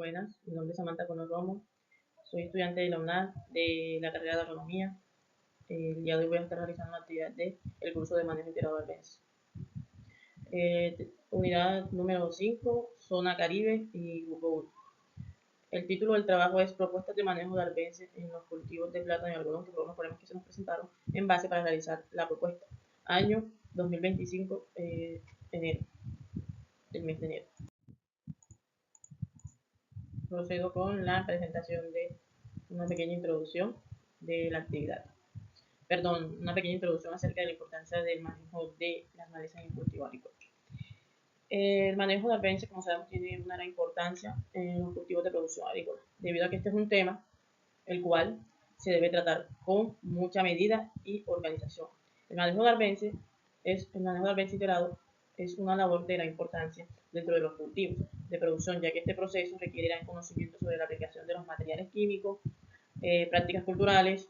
Buenas, mi nombre es Samantha Conor Romo, soy estudiante de la UNAD de la carrera de Agronomía. El día de hoy voy a estar realizando una actividad del curso de manejo integrado de arbences. Unidad número 5, Zona Caribe y Grupo 1. El título del trabajo es Propuestas de manejo de arbences en los cultivos de plátano y algodón, que fueron los problemas que se nos presentaron en base para realizar la propuesta. Año 2025, enero, el mes de enero. Procedo con la presentación de una pequeña introducción de la actividad. Una pequeña introducción acerca de la importancia del manejo de las malezas en el cultivo agrícola. El manejo de arbences, como sabemos, tiene una gran importancia en los cultivos de producción agrícola, debido a que este es un tema el cual se debe tratar con mucha medida y organización. El manejo de arbences integrado es una labor de gran importancia dentro de los cultivos de producción, ya que este proceso requiere gran conocimiento sobre la aplicación de los materiales químicos, prácticas culturales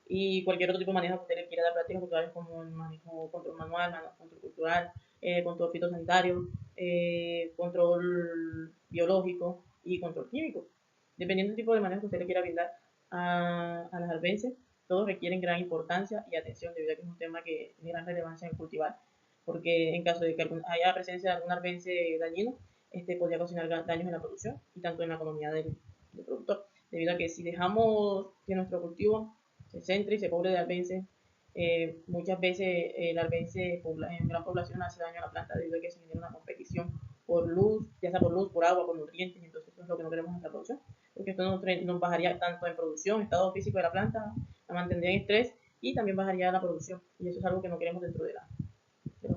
y cualquier otro tipo de manejo que usted le quiera dar, prácticas culturales como el manejo, control manual, control cultural, control fitosanitario, control biológico y control químico. Dependiendo del tipo de manejo que usted le quiera brindar a las arbences, todos requieren gran importancia y atención, debido a que es un tema que tiene gran relevancia en cultivar, porque en caso de que haya presencia de algún arbence dañino, podría ocasionar daños en la producción y tanto en la economía del productor, debido a que si dejamos que nuestro cultivo se centre y se cobre de arbences, muchas veces el arbence en gran población hace daño a la planta, debido a que se genera una competición por luz, ya sea por luz, por agua, por nutrientes. Entonces eso es lo que no queremos en nuestra producción, porque esto nos bajaría tanto en producción, estado físico de la planta, la mantendría en estrés y también bajaría la producción, y eso es algo que no queremos dentro de las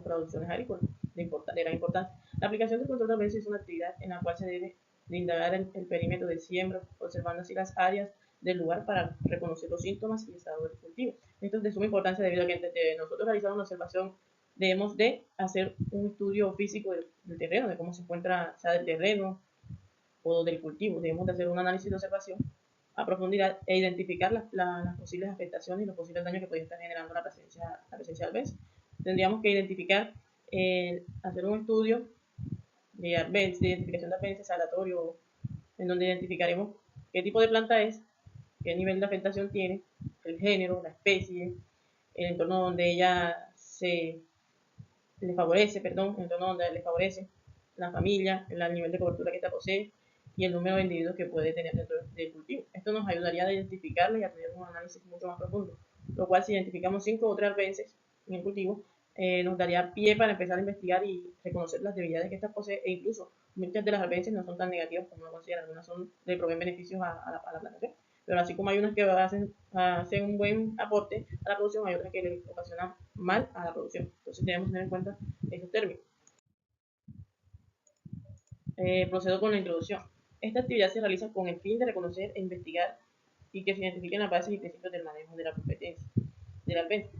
producciones agrícolas de gran importancia. La aplicación del control de arbences es una actividad en la cual se debe de indagar el perímetro del siembra, observando así las áreas del lugar para reconocer los síntomas y estado del cultivo. Esto es de suma importancia, debido a que antes de nosotros realizar una observación debemos de hacer un estudio físico del terreno, de cómo se encuentra, sea del terreno o del cultivo. Debemos de hacer un análisis de observación a profundidad e identificar las posibles afectaciones y los posibles daños que podría estar generando la presencia de arbences. Tendríamos que identificar, hacer un estudio de identificación de arbences aleatorio, en donde identificaremos qué tipo de planta es, qué nivel de afectación tiene, el género, la especie, el entorno donde ella le favorece, el entorno donde le favorece, la familia, el nivel de cobertura que esta posee y el número de individuos que puede tener dentro del cultivo. Esto nos ayudaría a identificarla y a tener un análisis mucho más profundo, lo cual si identificamos 5 o 3 arbences en el cultivo, nos daría pie para empezar a investigar y reconocer las debilidades que esta posee, e incluso muchas de las arbences no son tan negativas como uno considera, algunas le proveen beneficios a la plantación, pero así como hay unas que hacen un buen aporte a la producción, hay otras que le ocasionan mal a la producción. Entonces debemos tener en cuenta esos términos. Procedo con la introducción. Esta actividad se realiza con el fin de reconocer e investigar y que se identifiquen las bases y principios del manejo de la competencia del arbence.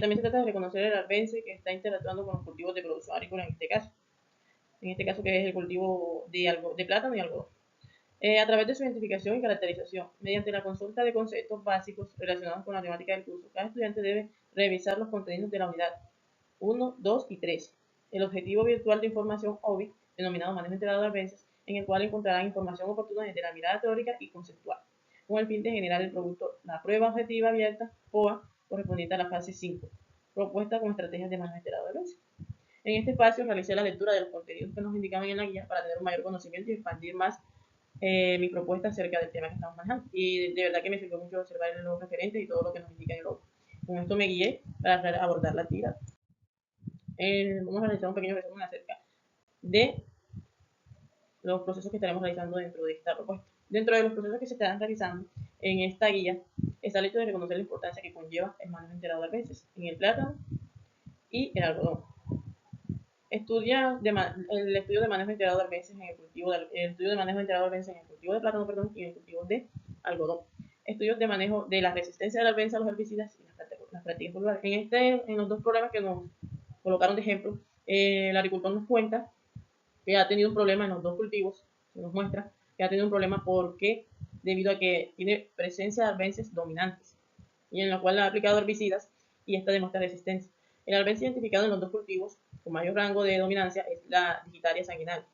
También se trata de reconocer el arbence que está interactuando con los cultivos de producción agrícola en este caso que es el cultivo de plátano y algodón. A través de su identificación y caracterización, mediante la consulta de conceptos básicos relacionados con la temática del curso, cada estudiante debe revisar los contenidos de la unidad 1, 2 y 3. El objetivo virtual de información OBI, denominado manejo integrado de arbences, en el cual encontrarán información oportuna desde la mirada teórica y conceptual, con el fin de generar el producto, la prueba objetiva abierta, POA, correspondiente a la fase 5, propuesta con estrategias de manejo integrado de arbences. En este espacio realicé la lectura de los contenidos que nos indicaban en la guía para tener un mayor conocimiento y expandir más mi propuesta acerca del tema que estamos manejando. Y de verdad que me sirvió mucho observar los referentes y todo lo que nos indica en el logo. Con esto me guié para abordar la actividad. Vamos a realizar un pequeño resumen acerca de los procesos que estaremos realizando dentro de esta propuesta. Dentro de los procesos que se estarán realizando en esta guía está el hecho de reconocer la importancia que conlleva el manejo integrado de arbences en el plátano y el algodón. El estudio de manejo integrado de arbences en el cultivo de plátano, y en el cultivo de algodón. Estudios de manejo de la resistencia del arbence a los herbicidas y las prácticas culturales. En los dos problemas que nos colocaron de ejemplo, el agricultor nos cuenta que ha tenido un problema en los dos cultivos, se nos muestra que ha tenido un problema porque debido a que tiene presencia de arbences dominantes y en la cual ha aplicado herbicidas y esta demuestra resistencia. El arbence identificado en los dos cultivos con mayor rango de dominancia es la Digitaria sanguinaria.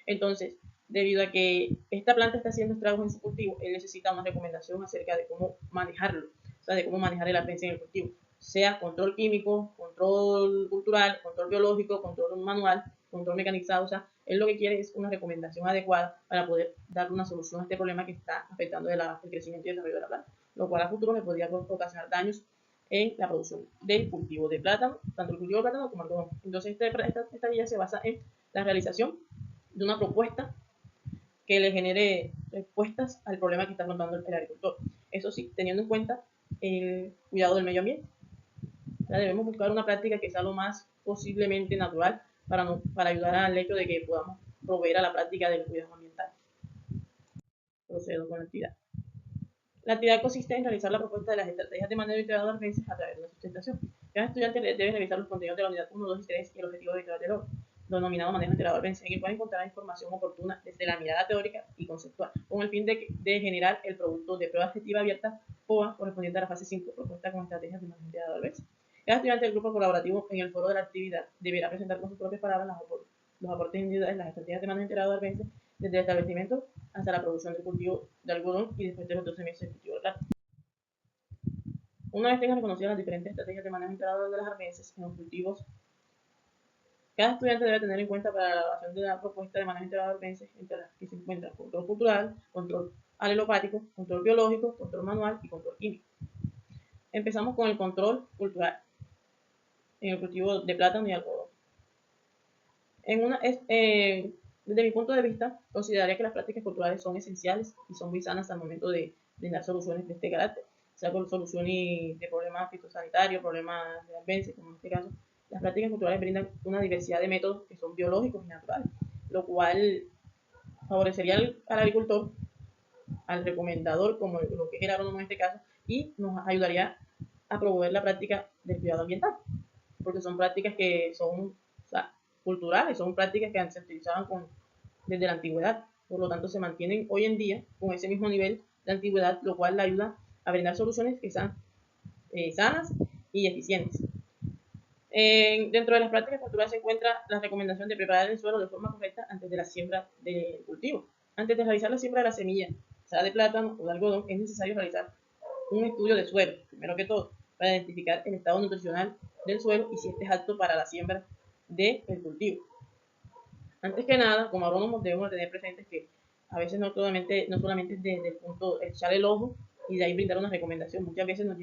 Entonces, Debido a que esta planta está haciendo estragos en su cultivo, él necesita una recomendación acerca de cómo manejarlo, o sea, de cómo manejar el albense en el cultivo, sea control químico, control cultural, control biológico, control manual, control mecanizado. O sea, él lo que quiere es una recomendación adecuada para poder dar una solución a este problema que está afectando el crecimiento y el desarrollo de la planta, lo cual a futuro le podría ocasionar daños en la producción del cultivo de plátano, tanto el cultivo de plátano como el algodón. Entonces, esta guía se basa en la realización de una propuesta que le genere respuestas al problema que está afrontando el agricultor. Eso sí, teniendo en cuenta el cuidado del medio ambiente. O sea, debemos buscar una práctica que sea lo más posiblemente natural para ayudar al hecho de que podamos proveer a la práctica del cuidado ambiental. Procedo con la actividad. La actividad consiste en realizar la propuesta de las estrategias de manejo integrado de veces a través de una sustentación. Cada estudiante debe revisar los contenidos de la unidad 1, 2 y 3 y el objetivo habitual del orden, lo denominado manejo integrador Venn, en el cual encontrará información oportuna desde la mirada teórica y conceptual, con el fin de generar el producto de prueba objetiva abierta POA correspondiente a la fase 5, propuesta con estrategias de manejo integrador Venn. Cada estudiante del grupo colaborativo en el foro de la actividad deberá presentar con sus propias palabras los aportes individuales, las estrategias de manejo integrador Venn, desde el establecimiento hasta la producción del cultivo de algodón y después de los 12 meses del cultivo de plata. Una vez tengan reconocidas las diferentes estrategias de manejo integrador de las arbences en los cultivos, cada estudiante debe tener en cuenta para la elaboración de la propuesta de manejo integrador de arbences, entre las que se encuentran control cultural, control alelopático, control biológico, control manual y control químico. Empezamos con el control cultural en el cultivo de plátano y algodón. Desde mi punto de vista, consideraría que las prácticas culturales son esenciales y son muy sanas al momento de brindar soluciones de este carácter, sea con soluciones de problemas fitosanitarios, problemas de albense, como en este caso. Las prácticas culturales brindan una diversidad de métodos que son biológicos y naturales, lo cual favorecería al agricultor, al recomendador, como lo que es el agrónomo en este caso, y nos ayudaría a promover la práctica del cuidado ambiental, porque son prácticas que son, o sea, culturales, son prácticas que se utilizaban desde la antigüedad, por lo tanto se mantienen hoy en día con ese mismo nivel de antigüedad, lo cual le ayuda a brindar soluciones que sean sanas y eficientes. Dentro de las prácticas culturales se encuentra la recomendación de preparar el suelo de forma correcta antes de la siembra del cultivo. Antes de realizar la siembra de la semilla, sea de plátano o de algodón, es necesario realizar un estudio de suelo, primero que todo, para identificar el estado nutricional del suelo y si este es apto para la siembra del cultivo. Antes que nada, como agrónomos debemos tener presentes que a veces no solamente desde el punto echar el ojo y de ahí brindar una recomendación. Muchas veces nos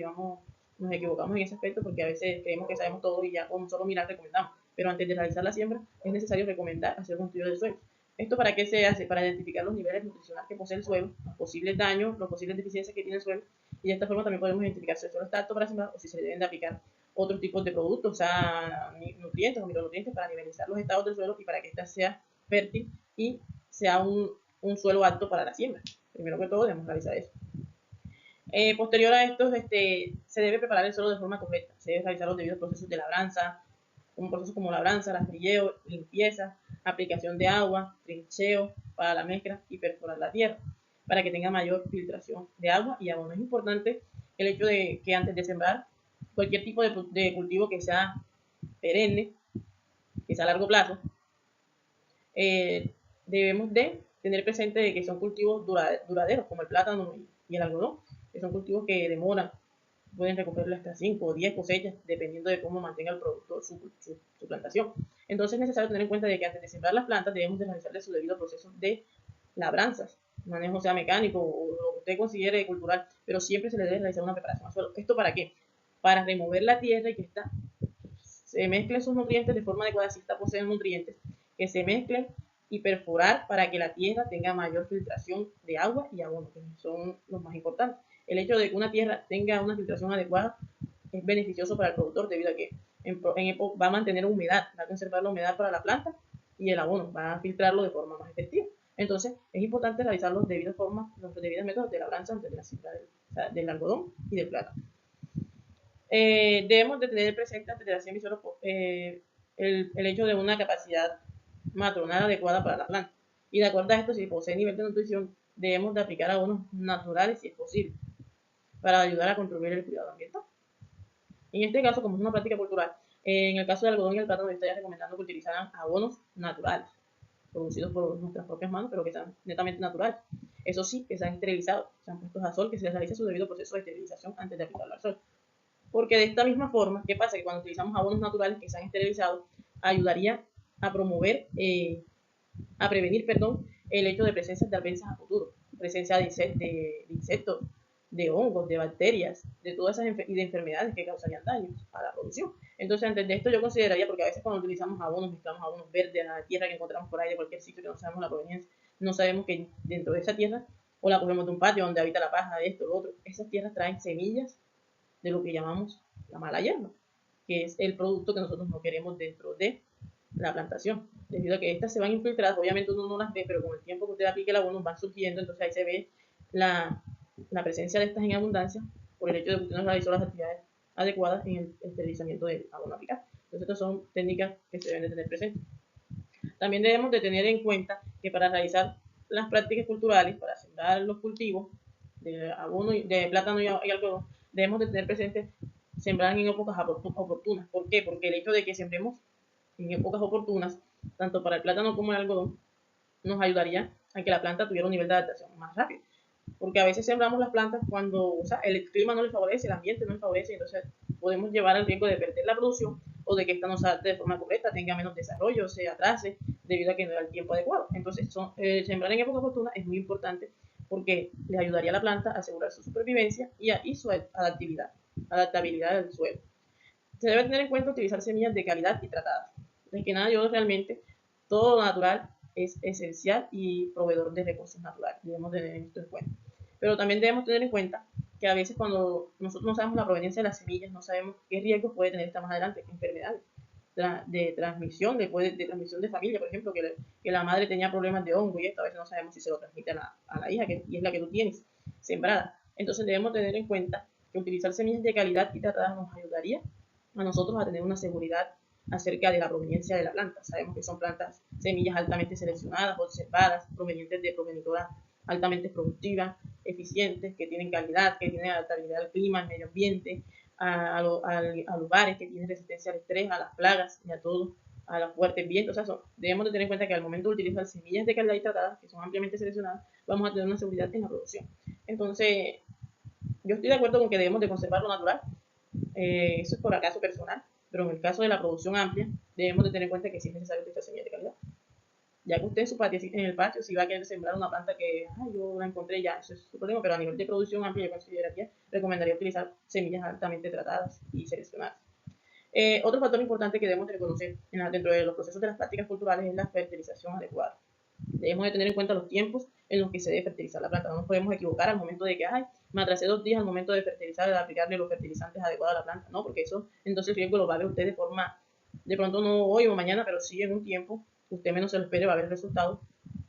equivocamos en ese aspecto porque a veces creemos que sabemos todo y ya con solo mirar recomendamos. Pero antes de realizar la siembra es necesario recomendar hacer un estudio del suelo. ¿Esto para qué se hace? Para identificar los niveles nutricionales que posee el suelo, los posibles daños, las posibles deficiencias que tiene el suelo, y de esta forma también podemos identificar si el suelo está apto para sembrar o si se le deben de aplicar otros tipos de productos, o sea, nutrientes o micronutrientes para nivelizar los estados del suelo y para que ésta sea fértil y sea un suelo apto para la siembra. Primero que todo debemos realizar eso. Posterior a esto, se debe preparar el suelo de forma correcta. Se debe realizar los debidos procesos de labranza, un proceso como labranza, rastrilleo, limpieza, aplicación de agua, trincheo para la mezcla y perforar la tierra para que tenga mayor filtración de agua y abono. Es importante el hecho de que antes de sembrar cualquier tipo de cultivo que sea perenne, que sea a largo plazo, debemos de tener presente de que son cultivos duraderos, como el plátano y el algodón, que son cultivos que demoran, pueden recogerlo hasta 5 o 10 cosechas, dependiendo de cómo mantenga el productor su plantación. Entonces es necesario tener en cuenta de que antes de sembrar las plantas debemos de realizarle su debido proceso de labranzas, manejo sea mecánico o lo que usted considere cultural, pero siempre se le debe realizar una preparación al suelo. ¿Esto para qué? Para remover la tierra y que ésta se mezclen sus nutrientes de forma adecuada, si ésta posee nutrientes, que se mezclen y perforar para que la tierra tenga mayor filtración de agua y abono, que son los más importantes. El hecho de que una tierra tenga una filtración adecuada es beneficioso para el productor debido a que va a mantener humedad, va a conservar la humedad para la planta y el abono, va a filtrarlo de forma más efectiva. Entonces, es importante realizar los debidos métodos de labranza antes de la siembra del algodón y del plátano. Debemos de tener presente antes de la siembra solo el hecho de una capacidad matronal adecuada para la planta. Y de acuerdo a esto, si posee nivel de nutrición, debemos de aplicar abonos naturales si es posible, para ayudar a contribuir el cuidado ambiental. En este caso, como es una práctica cultural, en el caso del algodón y el plátano, estaría recomendando que utilizaran abonos naturales, producidos por nuestras propias manos, pero que sean netamente naturales. Eso sí, que sean esterilizados, sean puestos a sol, que se les realice su debido proceso de esterilización antes de aplicarlo al sol. Porque de esta misma forma, ¿qué pasa? Que cuando utilizamos abonos naturales que sean esterilizados, ayudaría a promover, a prevenir, perdón, el hecho de presencia de adversas a futuro, presencia de insectos, de hongos, de bacterias, de todas esas y de enfermedades que causarían daños a la producción. Entonces, antes de esto yo consideraría, porque a veces cuando utilizamos abonos, mezclamos abonos verdes a la tierra que encontramos por ahí de cualquier sitio que no sabemos la proveniencia, no sabemos que dentro de esa tierra, o la cogemos de un patio donde habita la paja, de esto, lo otro, esas tierras traen semillas de lo que llamamos la mala hierba, que es el producto que nosotros no queremos dentro de la plantación, debido a que estas se van infiltradas, obviamente uno no las ve, pero con el tiempo que usted aplique el abono van surgiendo, entonces ahí se ve la presencia de estas en abundancia por el hecho de que usted no realizó las actividades adecuadas en el esterilizamiento del abono aplicado. Entonces estas son técnicas que se deben de tener presentes. También debemos de tener en cuenta que para realizar las prácticas culturales, para sembrar los cultivos de abono, de plátano y algodón, debemos de tener presente sembrar en épocas oportunas. ¿Por qué? Porque el hecho de que sembremos en épocas oportunas, tanto para el plátano como el algodón, nos ayudaría a que la planta tuviera un nivel de adaptación más rápido. Porque a veces sembramos las plantas cuando, o sea, el clima no les favorece, el ambiente no les favorece, entonces podemos llevar al riesgo de perder la producción o de que esta no se adapte de forma correcta, tenga menos desarrollo, se atrase debido a que no era el tiempo adecuado. Entonces, sembrar en época oportuna es muy importante porque les ayudaría a la planta a asegurar su supervivencia y su adaptabilidad al suelo. Se debe tener en cuenta utilizar semillas de calidad y tratadas. De que nada, yo realmente, todo lo natural es esencial y proveedor de recursos naturales. Debemos tener esto en cuenta. Pero también debemos tener en cuenta que a veces cuando nosotros no sabemos la proveniencia de las semillas, no sabemos qué riesgos puede tener esta más adelante, enfermedades de transmisión, de transmisión de familia, por ejemplo, que la madre tenía problemas de hongo y esto, a veces no sabemos si se lo transmite a la hija, y es la que tú tienes sembrada. Entonces debemos tener en cuenta que utilizar semillas de calidad y tratadas nos ayudaría a nosotros a tener una seguridad acerca de la proveniencia de la planta. Sabemos que son plantas, semillas altamente seleccionadas, observadas, provenientes de progenitoras altamente productivas, eficientes, que tienen calidad, que tienen adaptabilidad al clima, al medio ambiente, a lugares, que tienen resistencia al estrés, a las plagas y a todo, a los fuertes vientos. O sea, debemos de tener en cuenta que al momento de utilizar semillas de calidad y tratadas, que son ampliamente seleccionadas, vamos a tener una seguridad en la producción. Entonces, yo estoy de acuerdo con que debemos de conservar lo natural, eso es por acaso personal, pero en el caso de la producción amplia, debemos de tener en cuenta que sí es necesario utilizar semillas de calidad. Ya que usted en su patio, en el patio, si va a querer sembrar una planta que yo la encontré ya, eso es su problema, pero a nivel de producción amplia, yo consideraría, recomendaría utilizar semillas altamente tratadas y seleccionadas. Otro factor importante que debemos de reconocer dentro de los procesos de las prácticas culturales es la fertilización adecuada. Debemos de tener en cuenta los tiempos en los que se debe fertilizar la planta. No nos podemos equivocar al momento de que, me atrasé 2 días al momento de fertilizar, de aplicarle los fertilizantes adecuados a la planta. No, porque eso, entonces el riesgo lo va a ver usted de forma, de pronto no hoy o mañana, pero sí en un tiempo, usted menos se lo espere, va a ver el resultado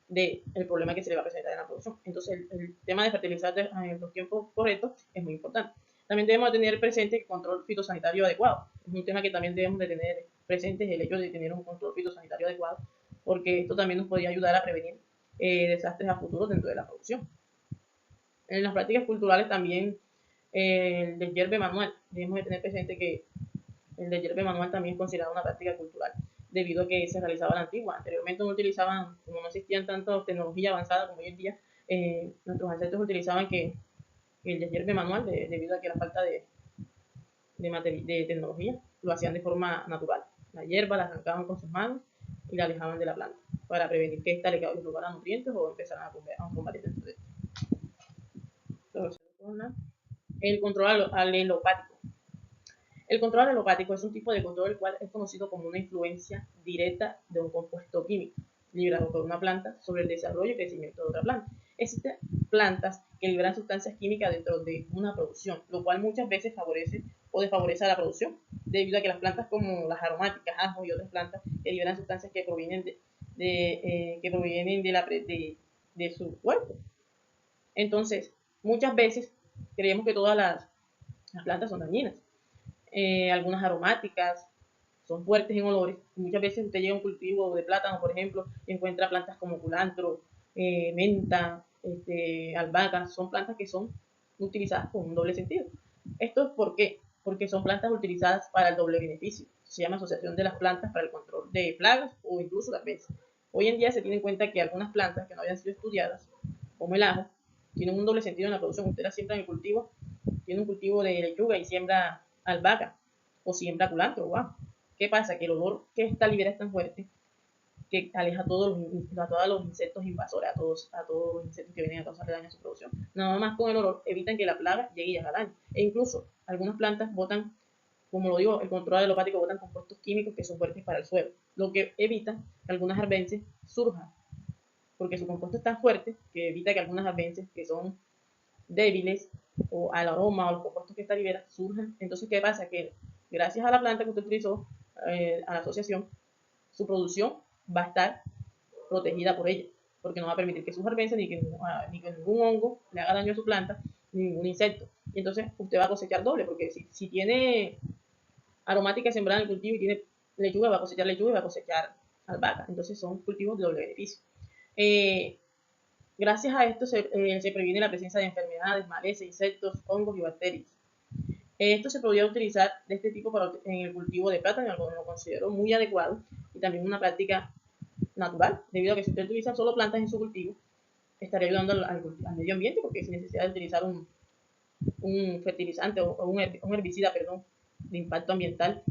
del problema que se le va a presentar en la producción. Entonces el tema de fertilizar en los tiempos correctos es muy importante. También debemos tener presente el control fitosanitario adecuado. Es un tema que también debemos de tener presente, el hecho de tener un control fitosanitario adecuado, porque esto también nos podría ayudar a prevenir desastres a futuro dentro de la producción. En las prácticas culturales también el deshierve manual. Debemos de tener presente que el deshierve manual también es considerado una práctica cultural, debido a que se realizaba a la antigua. Anteriormente no utilizaban, como no existían tantas tecnología avanzada como hoy en día, nuestros ancestros utilizaban que el deshierve manual, debido a que la falta de tecnología, lo hacían de forma natural. La hierba la arrancaban con sus manos y la alejaban de la planta para prevenir que ésta le robara nutrientes o empezaran a combatir dentro de ella. El control alelopático. El control alelopático es un tipo de control el cual es conocido como una influencia directa de un compuesto químico liberado por una planta sobre el desarrollo y crecimiento de otra planta. Existen plantas que liberan sustancias químicas dentro de una producción, lo cual muchas veces favorece o desfavorece a la producción, debido a que las plantas como las aromáticas, ajo y otras plantas que liberan sustancias que provienen de su cuerpo. Entonces, muchas veces creemos que todas las plantas son dañinas. Algunas aromáticas son fuertes en olores. Muchas veces usted llega a un cultivo de plátano, por ejemplo, y encuentra plantas como culantro, menta, albahaca. Son plantas que son utilizadas con un doble sentido. ¿Esto es por qué? Porque son plantas utilizadas para el doble beneficio. Se llama asociación de las plantas para el control de plagas o incluso de adversas. Hoy en día se tiene en cuenta que algunas plantas que no habían sido estudiadas, como el ajo, tienen un doble sentido en la producción. Usted la siembra en el cultivo, tiene un cultivo de lechuga y siembra albahaca o siembra culantro, wow. ¿Qué pasa? Que el olor que esta libera es tan fuerte que aleja a todos los insectos invasores, a todos los insectos que vienen a causarle daño a su producción. Nada más con el olor evitan que la plaga llegue y haga daño. E incluso algunas plantas botan, como lo digo, el control alopático, botan compuestos químicos que son fuertes para el suelo, lo que evita que algunas arbences surjan, porque su compuesto es tan fuerte que evita que algunas arbences que son débiles o al aroma o los compuestos que esta libera surjan. Entonces, ¿qué pasa? Que gracias a la planta que usted utilizó, a la asociación, su producción va a estar protegida por ella, porque no va a permitir que sus arbences ni que ningún hongo le haga daño a su planta, ni ningún insecto. Y entonces usted va a cosechar doble, porque si tiene aromática sembrada en el cultivo y tiene lechuga, va a cosechar lechuga y va a cosechar albahaca. Entonces son cultivos de doble beneficio. Gracias a esto se previene la presencia de enfermedades, malezas, insectos, hongos y bacterias. Esto se podría utilizar de este tipo en el cultivo de plátano, lo considero muy adecuado y también una práctica natural, debido a que si usted utiliza solo plantas en su cultivo, estaría ayudando al medio ambiente, porque sin necesidad de utilizar un fertilizante o un herbicida, perdón, de impacto ambiental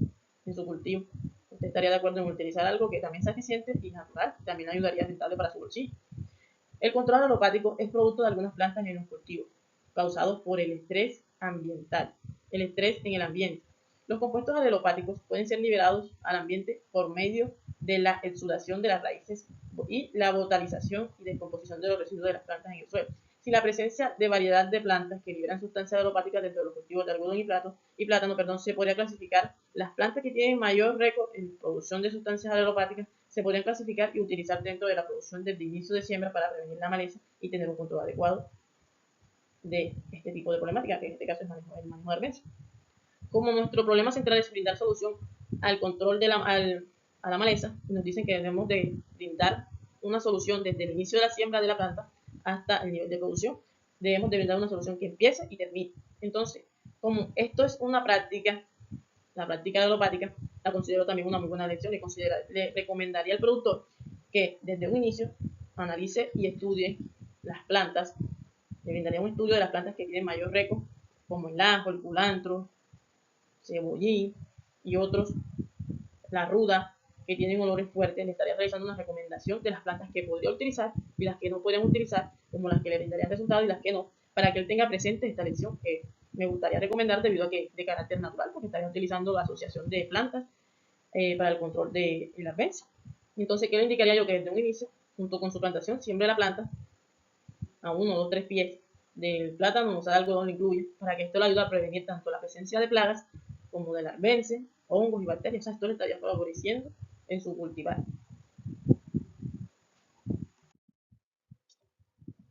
en su cultivo. Usted estaría de acuerdo en utilizar algo que también sea eficiente y natural, también ayudaría a rentable para su bolsillo. El control alopático es producto de algunas plantas en los cultivos, causados por el estrés ambiental, el estrés en el ambiente. Los compuestos alopáticos pueden ser liberados al ambiente por medio de la exudación de las raíces y la botanización y descomposición de los residuos de las plantas en el suelo. Si la presencia de variedad de plantas que liberan sustancias alopáticas dentro de los cultivos de algodón y plátano, se podría clasificar las plantas que tienen mayor récord en producción de sustancias alopáticas se podrían clasificar y utilizar dentro de la producción desde inicio de siembra para prevenir la maleza y tener un control adecuado de este tipo de problemática, que en este caso es el manejo de arbences. Como nuestro problema central es brindar solución al control a la maleza, nos dicen que debemos de brindar una solución desde el inicio de la siembra de la planta hasta el nivel de producción. Debemos de brindar una solución que empiece y termine. Entonces, como esto es una práctica, la práctica alopática, la considero también una muy buena lección. Le recomendaría al productor que desde un inicio analice y estudie las plantas. Le brindaría un estudio de las plantas que tienen mayor récord, como el ajo, el culantro, cebollín y otros, la ruda, que tienen olores fuertes. Le estaría realizando una recomendación de las plantas que podría utilizar y las que no podrían utilizar, como las que le brindarían resultados y las que no, para que él tenga presente esta lección que me gustaría recomendar debido a que es de carácter natural, porque estaría utilizando la asociación de plantas para el control de la arbenza. Entonces, ¿qué le indicaría yo? Que desde un inicio, junto con su plantación, siembre la planta a 1, 2, 3 pies del plátano, o sea, el algodón lo incluye, para que esto le ayude a prevenir tanto la presencia de plagas como de arbences, hongos y bacterias. O sea, esto le estaría favoreciendo en su cultivar.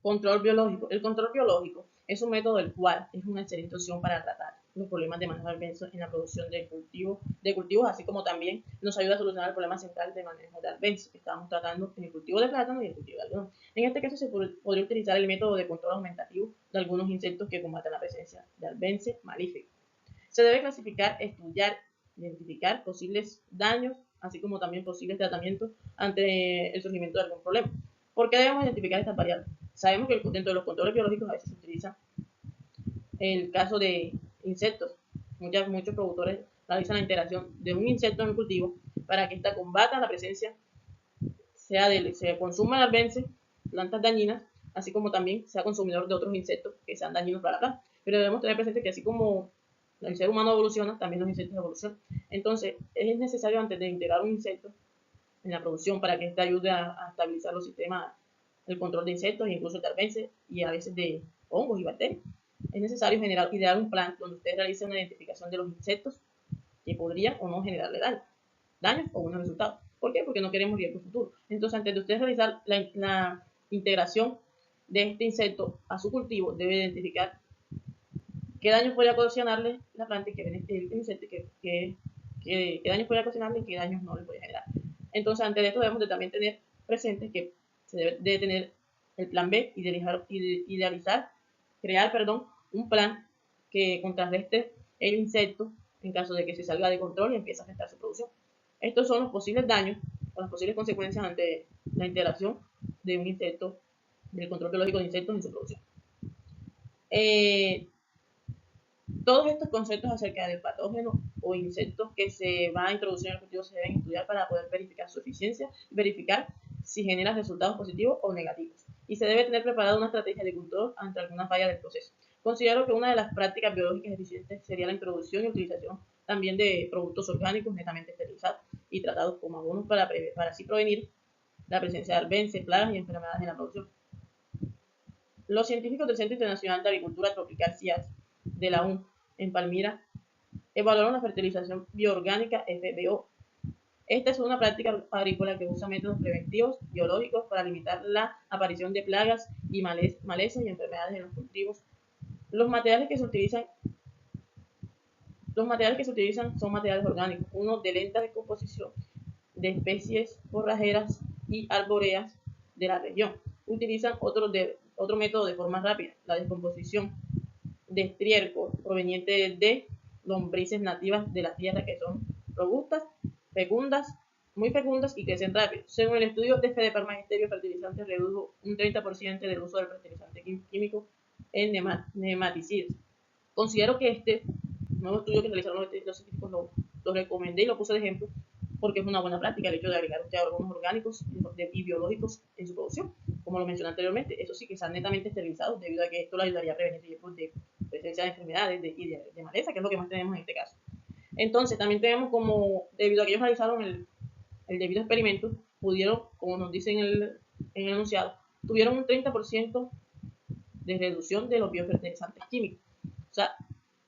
Control biológico. El control biológico es un método del cual es una excelente opción para tratar los problemas de manejo de arbences en la producción de cultivos, así como también nos ayuda a solucionar el problema central de manejo de arbences que estábamos tratando en el cultivo de plátano y el cultivo de algodón. En este caso se podría utilizar el método de control aumentativo de algunos insectos que combaten la presencia de arbences malíficos. Se debe clasificar, estudiar, identificar posibles daños, así como también posibles tratamientos ante el surgimiento de algún problema. ¿Por qué debemos identificar estas variables? Sabemos que dentro de los controles biológicos a veces se utiliza el caso de insectos. Muchos productores realizan la integración de un insecto en el cultivo para que ésta combata la presencia, se consuma arbences, plantas dañinas, así como también sea consumidor de otros insectos que sean dañinos para la planta. Pero debemos tener presente que así como el ser humano evoluciona, también los insectos evolucionan. Entonces, es necesario antes de integrar un insecto en la producción para que éste ayude a estabilizar los sistemas, el control de insectos, incluso de arbences y a veces de hongos y bacterias. Es necesario idear un plan donde usted realice una identificación de los insectos que podrían o no generarle daños o buenos resultados. ¿Por qué? Porque no queremos riesgo futuro. Entonces, antes de usted realizar la integración de este insecto a su cultivo, debe identificar qué daños podría ocasionarle la planta y qué insecto, qué daños podría ocasionarle y qué daños no le puede generar. Entonces, antes de esto debemos de también tener presente que se debe de tener el plan B, crear un plan que contrarreste el insecto en caso de que se salga de control y empiece a afectar su producción. Estos son los posibles daños o las posibles consecuencias ante la integración de un insecto, del control biológico de insectos en su producción. Todos estos conceptos acerca del patógeno o insectos que se va a introducir en el cultivo se deben estudiar para poder verificar su eficiencia y verificar si genera resultados positivos o negativos. Y se debe tener preparada una estrategia de control ante alguna falla del proceso. Considero que una de las prácticas biológicas eficientes sería la introducción y utilización también de productos orgánicos netamente esterilizados y tratados como abonos para así prevenir la presencia de arbences, plagas y enfermedades en la producción. Los científicos del Centro Internacional de Agricultura Tropical CIAS de la UN en Palmira evaluaron la fertilización bioorgánica FBO. Esta es una práctica agrícola que usa métodos preventivos biológicos para limitar la aparición de plagas y malezas y enfermedades en los cultivos. Los materiales que se utilizan son materiales orgánicos, uno de lenta descomposición de especies forrajeras y arbóreas de la región. Utilizan otro método de forma rápida, la descomposición de estiércol proveniente de lombrices nativas de la tierra que son robustas, muy fecundas y crecen rápido. Según el estudio de Fedepar Magisterio Fertilizantes, redujo un 30% del uso del fertilizante químico en nematicidas. Considero que este nuevo estudio que realizaron los científicos lo recomendé y lo puse de ejemplo porque es una buena práctica el hecho de agregar algunos orgánicos y biológicos en su producción, como lo mencioné anteriormente. Eso sí, que están netamente esterilizados, debido a que esto le ayudaría a prevenir riesgos de presencia de enfermedades y de maleza, que es lo que más tenemos en este caso. Entonces, también tenemos como, debido a que ellos realizaron el debido experimento, pudieron, como nos dicen en el enunciado, tuvieron un 30% de reducción de los biofertilizantes químicos. O sea,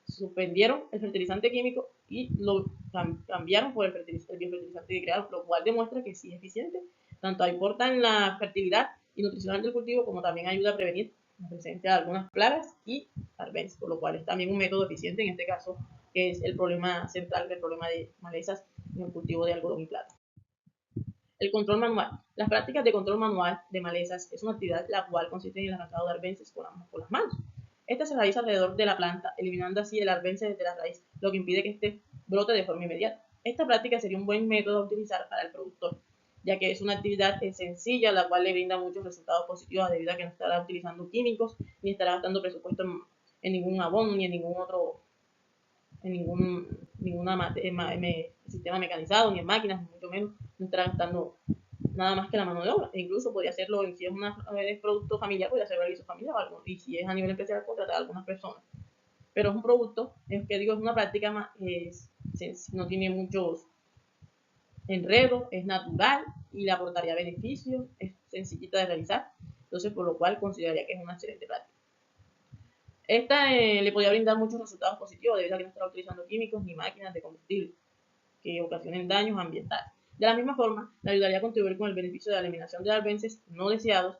suspendieron el fertilizante químico y lo cambiaron por el biofertilizante que crearon, lo cual demuestra que sí es eficiente, tanto aporta en la fertilidad y nutricional del cultivo, como también ayuda a prevenir la presencia de algunas plagas y arbences, por lo cual es también un método eficiente en este caso, que es el problema central del problema de malezas en el cultivo de algodón y plátano. El control manual. Las prácticas de control manual de malezas es una actividad la cual consiste en el arrancado de arbences con las manos. Esta se realiza alrededor de la planta, eliminando así el arbence desde la raíz, lo que impide que este brote de forma inmediata. Esta práctica sería un buen método a utilizar para el productor, ya que es una actividad sencilla, la cual le brinda muchos resultados positivos debido a que no estará utilizando químicos, ni estará gastando presupuesto en ningún abono, ni en ningún sistema mecanizado, ni en máquinas, ni mucho menos, no estará gastando nada más que la mano de obra. E incluso podría hacerlo, si es un producto familiar, podría hacerlo a familiar o algo. Y si es a nivel empresarial, contratar a algunas personas. Pero es un producto, es una práctica más, no tiene muchos enredos, es natural y le aportaría beneficios, es sencillita de realizar. Entonces, por lo cual consideraría que es una excelente práctica. Esta le podría brindar muchos resultados positivos debido a que no estará utilizando químicos ni máquinas de combustible que ocasionen daños ambientales. De la misma forma, le ayudaría a contribuir con el beneficio de la eliminación de arbences no deseados.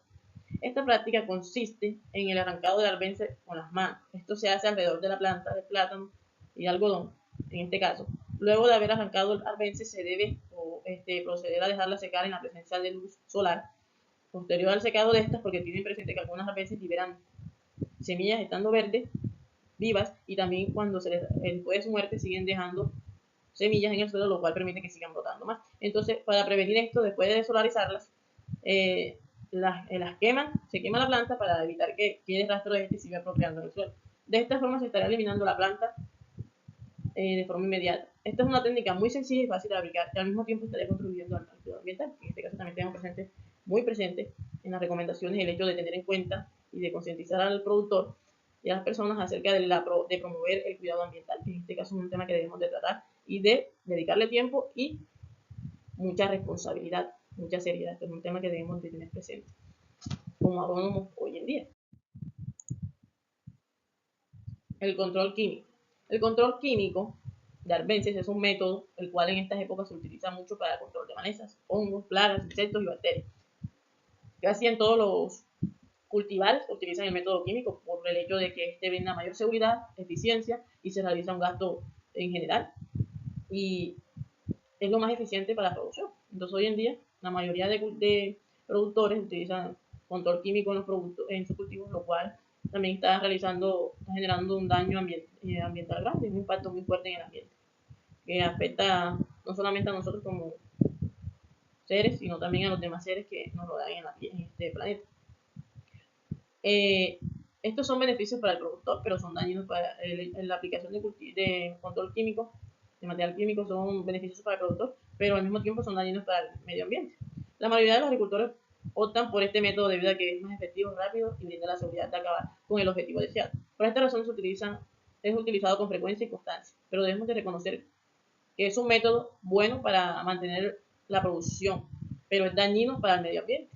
Esta práctica consiste en el arrancado de arbences con las manos. Esto se hace alrededor de la planta de plátano y de algodón, en este caso. Luego de haber arrancado el arbence, se debe proceder a dejarla secar en la presencia de luz solar. Posterior al secado de estas, porque tienen presente que algunas arbences liberan semillas estando verdes, vivas, y también cuando después de su muerte siguen dejando semillas en el suelo, lo cual permite que sigan brotando más. Entonces, para prevenir esto, después de desolarizarlas, las queman, se quema la planta para evitar que quede rastro de este y siga apropiando en el suelo. De esta forma se estará eliminando la planta de forma inmediata. Esta es una técnica muy sencilla y fácil de aplicar, y al mismo tiempo estaría contribuyendo al cuidado ambiental. En este caso también tenemos muy presente en las recomendaciones el hecho de tener en cuenta y de concientizar al productor y a las personas acerca de promover el cuidado ambiental, que en este caso es un tema que debemos de tratar y de dedicarle tiempo y mucha responsabilidad, mucha seriedad. Este es un tema que debemos de tener presente como agrónomos hoy en día. El control químico. El control químico de arbences es un método el cual en estas épocas se utiliza mucho para el control de malezas, hongos, plagas, insectos y bacterias. Casi en todos los cultivares utilizan el método químico por el hecho de que este brinda mayor seguridad, eficiencia y se realiza un gasto en general y es lo más eficiente para la producción. Entonces hoy en día la mayoría de productores utilizan control químico en los productos, en sus cultivos, lo cual también está generando un daño ambiental grande, un impacto muy fuerte en el ambiente, que afecta no solamente a nosotros como seres, sino también a los demás seres que nos rodean en este planeta. Estos son beneficios para el productor, pero son dañinos para la aplicación de control químico, de material químico, son beneficios para el productor, pero al mismo tiempo son dañinos para el medio ambiente. La mayoría de los agricultores optan por este método debido a que es más efectivo, rápido y brinda la seguridad de acabar con el objetivo deseado. Por esta razón es utilizado con frecuencia y constancia, pero debemos de reconocer que es un método bueno para mantener la producción, pero es dañino para el medio ambiente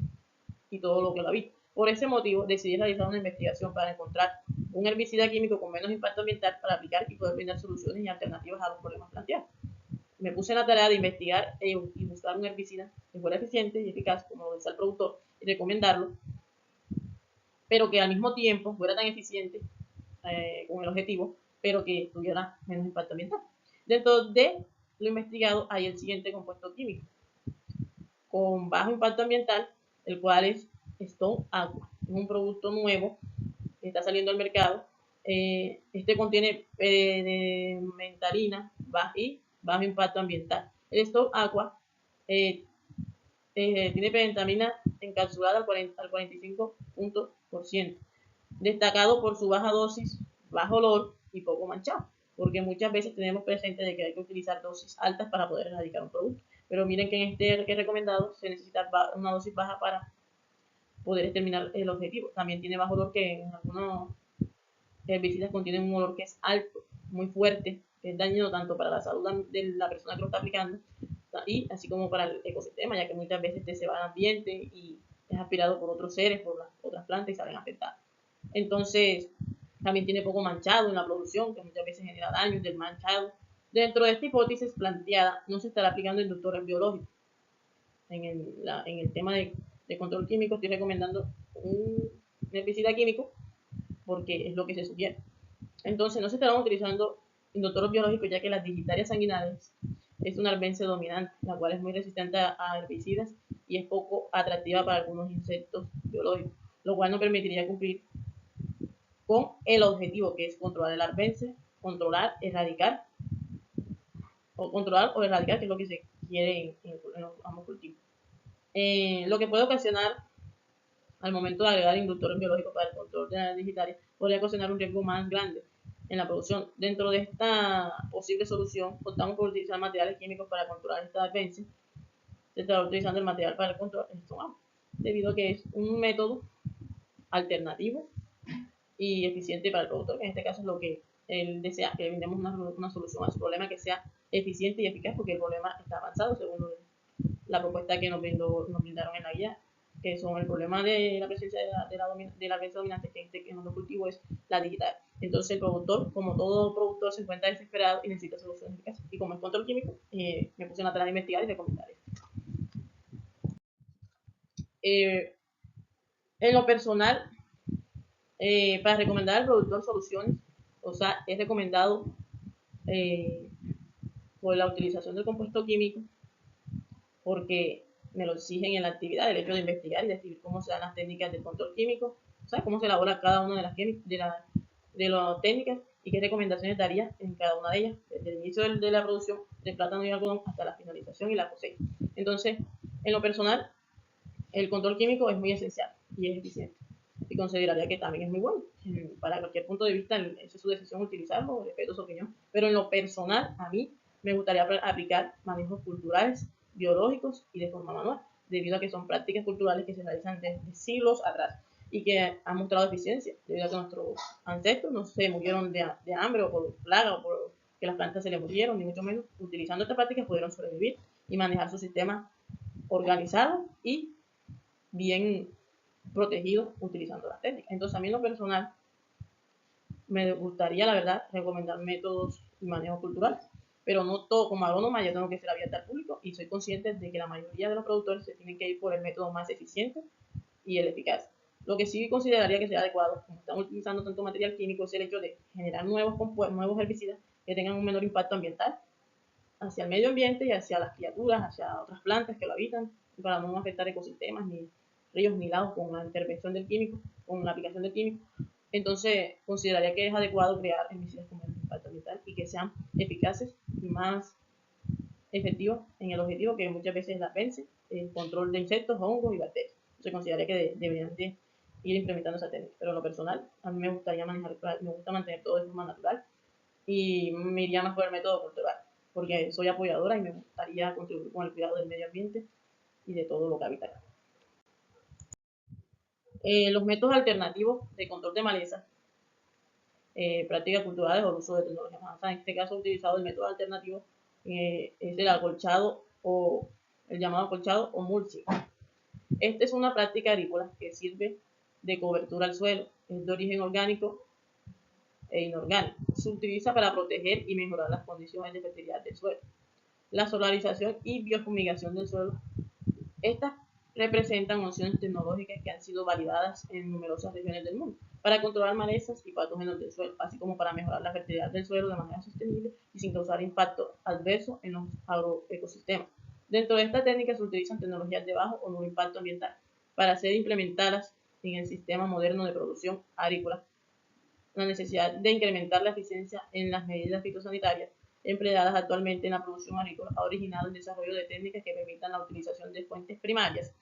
y todo lo que lo habita. Por ese motivo, decidí realizar una investigación para encontrar un herbicida químico con menos impacto ambiental para aplicar y poder brindar soluciones y alternativas a los problemas planteados. Me puse en la tarea de investigar y buscar un herbicida que fuera eficiente y eficaz, como lo decía el productor, y recomendarlo, pero que al mismo tiempo fuera tan eficiente con el objetivo, pero que tuviera menos impacto ambiental. Dentro de lo investigado hay el siguiente compuesto químico con bajo impacto ambiental, el cual es Stone Aqua. Es un producto nuevo que está saliendo al mercado. Este contiene mentalina y bajo impacto ambiental. El Stone Aqua tiene pentamina encapsulada al 45%, destacado por su baja dosis, bajo olor y poco manchado, porque muchas veces tenemos presente de que hay que utilizar dosis altas para poder erradicar un producto, pero miren que en este que he recomendado se necesita una dosis baja para poder determinar el objetivo. También tiene bajo olor, que en algunos herbicidas contienen un olor que es alto, muy fuerte, que es dañino tanto para la salud de la persona que lo está aplicando y así como para el ecosistema, ya que muchas veces este se va al ambiente y es aspirado por otros seres, por las otras plantas y salen afectadas. Entonces, también tiene poco manchado en la producción, que muchas veces genera daños del manchado. Dentro de esta hipótesis planteada, no se estará aplicando inductores biológicos. En el tema de control químico, estoy recomendando un herbicida químico porque es lo que se sugiere. Entonces, no se estarán utilizando inductores biológicos, ya que las digitarias sanguinales es una arbense dominante, la cual es muy resistente a herbicidas y es poco atractiva para algunos insectos biológicos, lo cual no permitiría cumplir con el objetivo, que es controlar el arbense, controlar, erradicar o erradicar, que es lo que se quiere en ambos cultivos. Lo que puede ocasionar al momento de agregar inductores biológicos para el control de las digitales podría ocasionar un riesgo más grande en la producción. Dentro de esta posible solución, optamos por utilizar materiales químicos para controlar esta advencia. Se estará utilizando el material para el control del estómago, debido a que es un método alternativo y eficiente para el productor, que en este caso es lo que él desea, que le brindemos una solución a su problema que sea eficiente y eficaz, porque el problema está avanzado según la propuesta que nos brindaron en la guía, que son el problema de la presencia de la arbenza dominante, que en los cultivos es la digital. Entonces el productor, como todo productor, se encuentra desesperado y necesita soluciones eficaces. Y como es control químico, me puse en la tarea de investigar y recomendar esto. En lo personal, para recomendar al productor soluciones, o sea, es recomendado por la utilización del compuesto químico, porque me lo exigen en la actividad, el hecho de investigar y describir cómo se dan las técnicas del control químico, o sea, cómo se elabora cada una de las técnicas y qué recomendaciones daría en cada una de ellas, desde el inicio de la producción del plátano y algodón hasta la finalización y la cosecha. Entonces, en lo personal, el control químico es muy esencial y es eficiente. Y consideraría que también es muy bueno. Para cualquier punto de vista, esa es su decisión utilizarlo, respeto su opinión. Pero en lo personal, a mí me gustaría aplicar manejos culturales, biológicos y de forma manual, debido a que son prácticas culturales que se realizan desde siglos atrás y que han mostrado eficiencia, debido a que nuestros ancestros no se murieron de hambre o por plaga o por que las plantas se les murieron, ni mucho menos. Utilizando estas prácticas pudieron sobrevivir y manejar su sistema organizado y bien protegido utilizando las técnicas. Entonces, a mí en lo personal, me gustaría, la verdad, recomendar métodos y manejo cultural, pero no todo. Como agrónoma yo tengo que ser abierta al público y soy consciente de que la mayoría de los productores se tienen que ir por el método más eficiente y el eficaz. Lo que sí consideraría que sea adecuado, como estamos utilizando tanto material químico, es el hecho de generar nuevos herbicidas que tengan un menor impacto ambiental hacia el medio ambiente y hacia las criaturas, hacia otras plantas que lo habitan, para no afectar ecosistemas, ni ríos, ni lagos con la intervención del químico, con la aplicación del químico. Entonces, consideraría que es adecuado crear herbicidas con menos impacto ambiental y que sean eficaces y más efectivos en el objetivo, que muchas veces las vence, el control de insectos, hongos y bacterias. Se consideraría que deberían de ir implementando esa técnica, pero en lo personal, a mí me gustaría me gusta mantener todo de forma natural y me iría más por el método cultural, porque soy apoyadora y me gustaría contribuir con el cuidado del medio ambiente y de todo lo que habita acá. Los métodos alternativos de control de malezas, prácticas culturales o el uso de tecnologías avanzadas. En este caso, he utilizado el método alternativo, es el acolchado o el llamado acolchado o mulching. Esta es una práctica agrícola que sirve de cobertura al suelo, es de origen orgánico e inorgánico. Se utiliza para proteger y mejorar las condiciones de fertilidad del suelo. La solarización y biofumigación del suelo. Estas representan opciones tecnológicas que han sido validadas en numerosas regiones del mundo para controlar malezas y patógenos del suelo, así como para mejorar la fertilidad del suelo de manera sostenible y sin causar impacto adverso en los agroecosistemas. Dentro de esta técnica se utilizan tecnologías de bajo o nulo impacto ambiental para ser implementadas en el sistema moderno de producción agrícola. La necesidad de incrementar la eficiencia en las medidas fitosanitarias empleadas actualmente en la producción agrícola ha originado el desarrollo de técnicas que permitan la utilización de fuentes primarias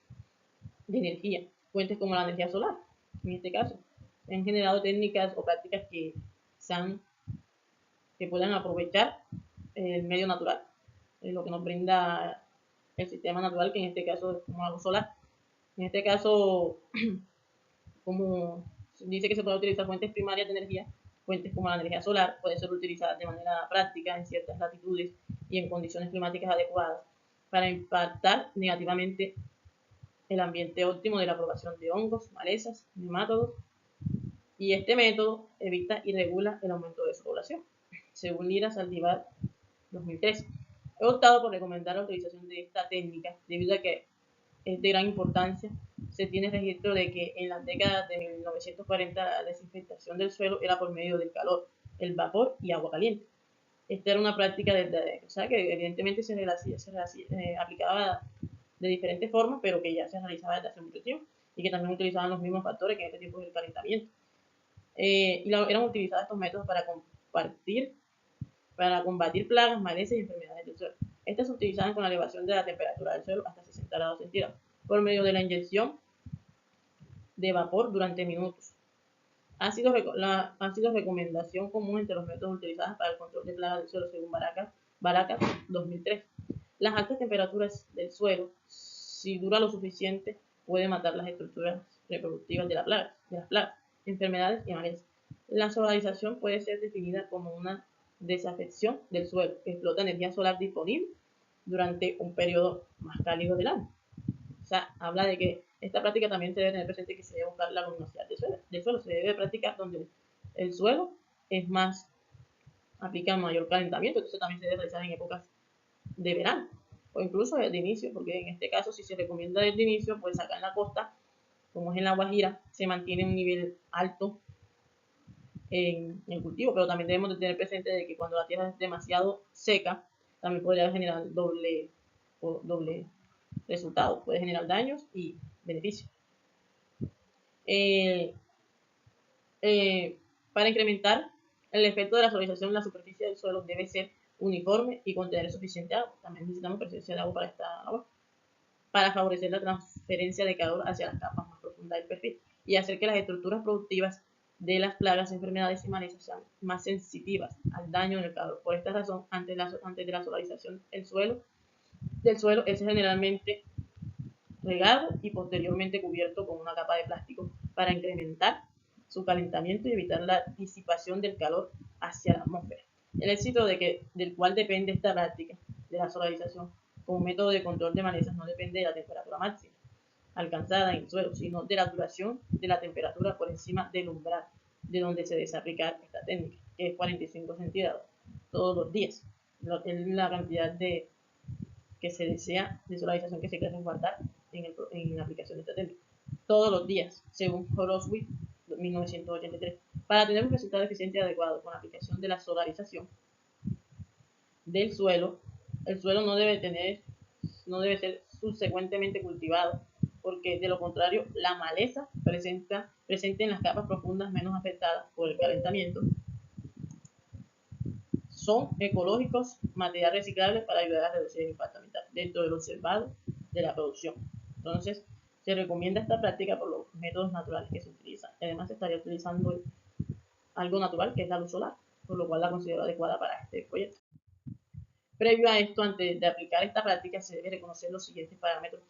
de energía, fuentes como la energía solar, en este caso. Han generado técnicas o prácticas que puedan aprovechar el medio natural, lo que nos brinda el sistema natural, que en este caso es como algo solar. En este caso, como dice que se puede utilizar fuentes primarias de energía, fuentes como la energía solar, puede ser utilizada de manera práctica en ciertas latitudes y en condiciones climáticas adecuadas para impactar negativamente el ambiente óptimo de la propagación de hongos, malezas, nemátodos, y este método evita y regula el aumento de su población, según Lira Saldívar 2013. He optado por recomendar la utilización de esta técnica debido a que es de gran importancia. Se tiene registro de que en las décadas de 1940 la desinfectación del suelo era por medio del calor, el vapor y agua caliente. Esta era una práctica o sea, que evidentemente se aplicaba de diferentes formas, pero que ya se realizaba desde hace mucho tiempo y que también utilizaban los mismos factores que en este tiempo del calentamiento. Eran utilizados estos métodos para combatir plagas, malezas y enfermedades del suelo. Estas se utilizaban con la elevación de la temperatura del suelo hasta 60 grados centígrados por medio de la inyección de vapor durante minutos. Ha sido recomendación común entre los métodos utilizados para el control de plagas del suelo según Baracas 2003. Las altas temperaturas del suelo, si dura lo suficiente, puede matar las estructuras reproductivas de las plagas, enfermedades y malezas. La solarización puede ser definida como una desafección del suelo que explota energía solar disponible durante un periodo más cálido del año. O sea, habla de que esta práctica también se debe tener presente que se debe buscar la luminosidad del suelo. Se debe practicar donde el suelo es más, aplica mayor calentamiento, entonces también se debe realizar en épocas de verano o incluso desde inicio, porque en este caso si se recomienda desde inicio, pues acá en la costa, como es en la Guajira, se mantiene un nivel alto en el cultivo, pero también debemos de tener presente de que cuando la tierra es demasiado seca, también podría generar doble resultado, puede generar daños y beneficios. Para incrementar el efecto de la solarización, la superficie del suelo debe ser uniforme y contener suficiente agua. También necesitamos presencia de agua para esta agua, para favorecer la transferencia de calor hacia las capas más profundas del perfil y hacer que las estructuras productivas de las plagas, enfermedades y malezas sean más sensitivas al daño del calor. Por esta razón, antes de la solarización del suelo es generalmente regado y posteriormente cubierto con una capa de plástico para incrementar su calentamiento y evitar la disipación del calor hacia la atmósfera. El éxito del cual depende esta práctica de la solarización como método de control de malezas no depende de la temperatura máxima alcanzada en el suelo, sino de la duración de la temperatura por encima del umbral de donde se desea aplicar esta técnica, que es 45 centígrados todos los días. Es la cantidad que se desea de solarización que se quiere resguardar en la aplicación de esta técnica. Todos los días, según Horowitz 1983. Para tener un resultado eficiente y adecuado con la aplicación de la solarización del suelo, el suelo no debe ser subsecuentemente cultivado, porque de lo contrario la maleza presente en las capas profundas menos afectadas por el calentamiento son ecológicos, material reciclable para ayudar a reducir el impacto ambiental. Dentro del observado de la producción. Entonces, se recomienda esta práctica por los métodos naturales que se utilizan. Además, se estaría utilizando algo natural, que es la luz solar, por lo cual la considero adecuada para este proyecto. Previo a esto, antes de aplicar esta práctica, se debe reconocer los siguientes parámetros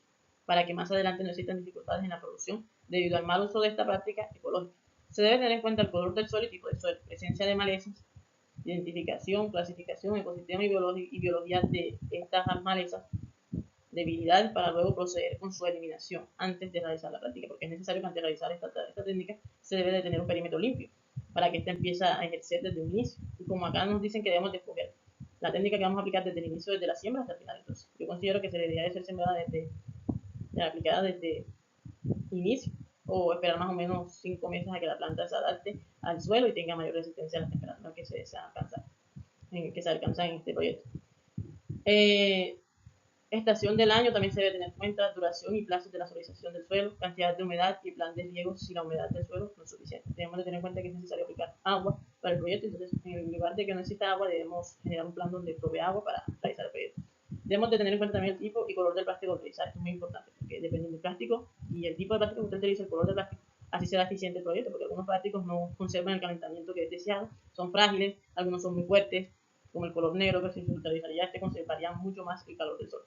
para que más adelante no existan dificultades en la producción debido al mal uso de esta práctica ecológica. Se debe tener en cuenta el color del suelo y tipo de suelo, presencia de malezas, identificación, clasificación, ecosistema y biología de estas malezas, debilidades para luego proceder con su eliminación antes de realizar la práctica, porque es necesario que antes de realizar esta técnica se debe de tener un perímetro limpio para que ésta empiece a ejercer desde un inicio. Y como acá nos dicen que debemos de escoger la técnica que vamos a aplicar desde el inicio, desde la siembra hasta el final, entonces yo considero que se debería de ser sembrada aplicada desde inicio o esperar más o menos 5 meses a que la planta se adapte al suelo y tenga mayor resistencia a las temperaturas que se desean alcanzar, que se alcanzan en este proyecto. Estación del año también se debe tener en cuenta, duración y plazos de la solarización del suelo, cantidad de humedad y plan de riego si la humedad del suelo no es suficiente. Debemos de tener en cuenta que es necesario aplicar agua para el proyecto, entonces en lugar de que no exista agua debemos generar un plan donde provee agua para realizar el proyecto. Debemos de tener en cuenta también el tipo y color del plástico a utilizar, esto es muy importante, porque dependiendo del plástico y el tipo de plástico que usted utilice, el color del plástico, así será eficiente el proyecto, porque algunos plásticos no conservan el calentamiento que es deseado, son frágiles, algunos son muy fuertes, como el color negro que se utilizaría, conservaría mucho más el calor del sol.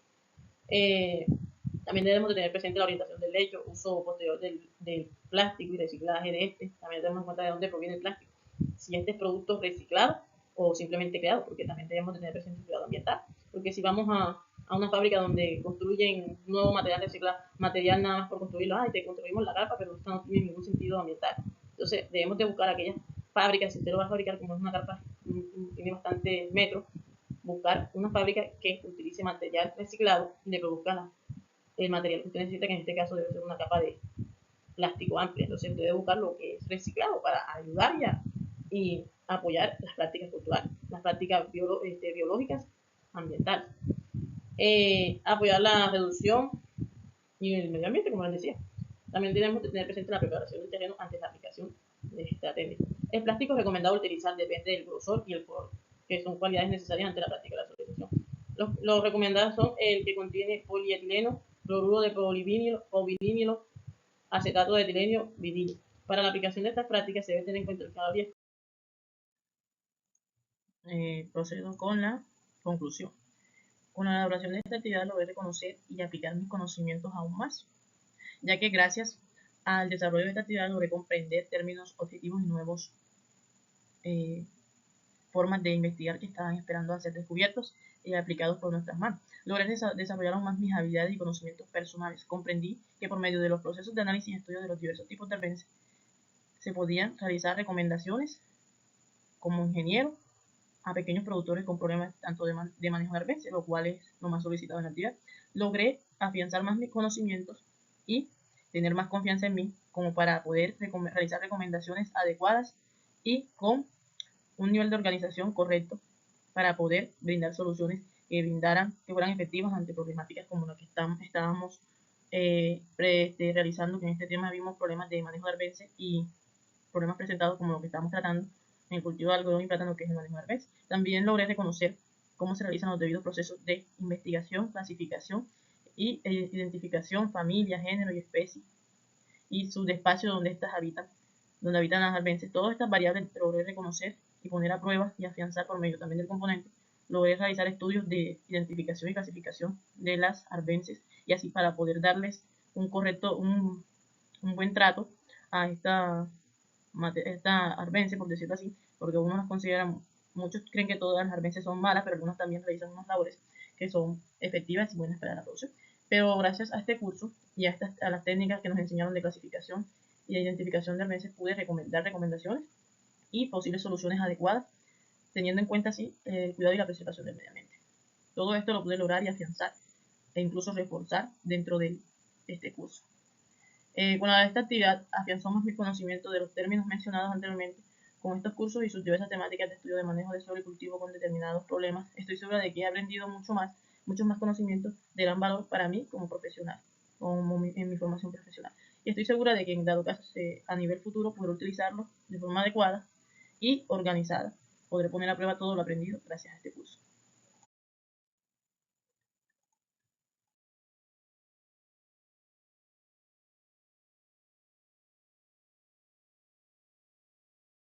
También debemos de tener presente la orientación del lecho, uso posterior del plástico y reciclaje de este. También debemos en cuenta de dónde proviene el plástico, si este es producto reciclado o simplemente creado, porque también debemos de tener presente el cuidado ambiental, porque si vamos a una fábrica donde construyen nuevo material reciclado, material nada más por construirlo, te construimos la capa, pero esto no tiene ningún sentido ambiental. Entonces debemos de buscar aquellas fábricas, si usted lo va a fabricar, como es una carpa, tiene bastante metros, buscar una fábrica que utilice material reciclado y le produzca el material que usted necesita, que en este caso debe ser una capa de plástico amplia. Entonces usted debe buscar lo que es reciclado para ayudar y apoyar las prácticas culturales, las prácticas biológicas ambientales. Apoyar la reducción y el medio ambiente, como les decía. También tenemos que tener presente la preparación del terreno antes de la aplicación de esta técnica. El plástico recomendado utilizar depende del grosor y el color, que son cualidades necesarias ante la práctica de la solarización. Los recomendados son el que contiene polietileno, cloruro de polivinilo o vinilo, acetato de etileno, vinilo. Para la aplicación de estas prácticas se debe tener en cuenta el cada 10. Procedo con la conclusión. Con la elaboración de esta actividad logré reconocer y aplicar mis conocimientos aún más, ya que gracias al desarrollo de esta actividad logré comprender términos, objetivos y nuevos formas de investigar que estaban esperando a ser descubiertos y aplicados por nuestras manos. Logré desarrollar aún más mis habilidades y conocimientos personales. Comprendí que por medio de los procesos de análisis y estudio de los diversos tipos de redes se podían realizar recomendaciones como ingeniero a pequeños productores con problemas tanto de manejo de arbences, lo cual es lo más solicitado en la actividad. Logré afianzar más mis conocimientos y tener más confianza en mí como para poder realizar recomendaciones adecuadas y con un nivel de organización correcto para poder brindar soluciones que fueran efectivas ante problemáticas como las que estábamos realizando, que en este tema vimos problemas de manejo de arbences y problemas presentados como lo que estamos tratando en el cultivo de algodón y plátano, que es el manejo de arbences. También logré reconocer cómo se realizan los debidos procesos de investigación, clasificación y identificación, familia, género y especie, y su espacio donde estas habitan, donde habitan las arbences. Todas estas variables logré reconocer y poner a prueba y afianzar por medio también del componente. Logré realizar estudios de identificación y clasificación de las arbences y así para poder darles un buen trato a esta arbences, por decirlo así, porque uno las considera, muchos creen que todas las arbences son malas, pero algunos también realizan unas labores que son efectivas y buenas para la producción. Pero gracias a este curso y a las técnicas que nos enseñaron de clasificación y de identificación de arbences, pude dar recomendaciones y posibles soluciones adecuadas, teniendo en cuenta así el cuidado y la preservación del medio ambiente. Todo esto lo pude lograr y afianzar e incluso reforzar dentro de este curso. Con esta actividad afianzó más mi conocimiento de los términos mencionados anteriormente. Con estos cursos y sus diversas temáticas de estudio de manejo de suelo y cultivo con determinados problemas, estoy segura de que he aprendido muchos más conocimientos de gran valor para mí como profesional, en mi formación profesional. Y estoy segura de que en dado caso a nivel futuro podré utilizarlo de forma adecuada y organizada. Podré poner a prueba todo lo aprendido gracias a este curso.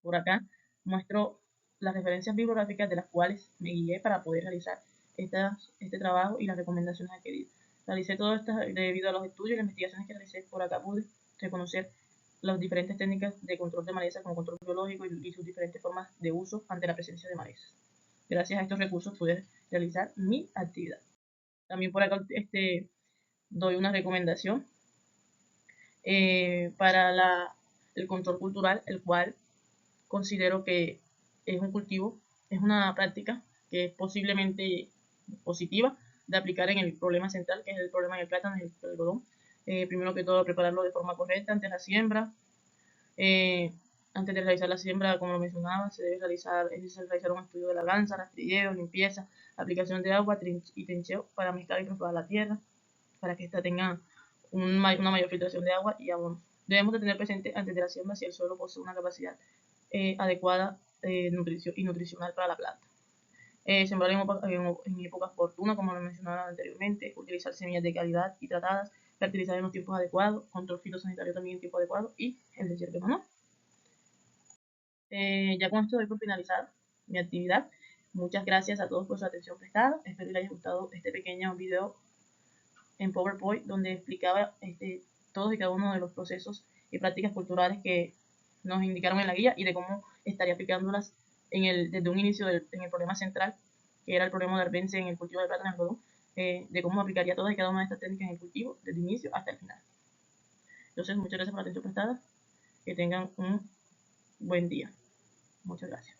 Por acá muestro las referencias bibliográficas de las cuales me guié para poder realizar este trabajo y las recomendaciones adquiridas. Realicé todo esto debido a los estudios y las investigaciones que realicé. Por acá pude reconocer las diferentes técnicas de control de malezas como control biológico y sus diferentes formas de uso ante la presencia de malezas. Gracias a estos recursos pude realizar mi actividad. También por acá doy una recomendación para el control cultural, el cual considero que es un cultivo, es una práctica que es posiblemente positiva de aplicar en el problema central, que es el problema del plátano y el algodón. Primero que todo, prepararlo de forma correcta antes de la siembra. Antes de realizar la siembra, como lo mencionaba, se debe realizar un estudio de la lanza, rastrilleo, limpieza, aplicación de agua y trincheo para mezclar y transformar la tierra, para que ésta tenga una mayor filtración de agua y abonos. Debemos de tener presente antes de la siembra si el suelo posee una capacidad adecuada y nutricional para la planta. Sembrar en época oportuna, como lo mencionaba anteriormente, utilizar semillas de calidad y tratadas, fertilizar en los tiempos adecuados, control fitosanitario también en tiempo adecuado y el desierto no. Ya con esto doy por finalizar mi actividad. Muchas gracias a todos por su atención prestada. Espero que les haya gustado este pequeño video en PowerPoint donde explicaba todos y cada uno de los procesos y prácticas culturales que nos indicaron en la guía y de cómo estaría aplicándolas desde un inicio en el problema central, que era el problema de arbense en el cultivo de plátano y algodón, de cómo aplicaría todas y cada una de estas técnicas en el cultivo, desde el inicio hasta el final. Entonces, muchas gracias por la atención prestada. Que tengan un buen día. Muchas gracias.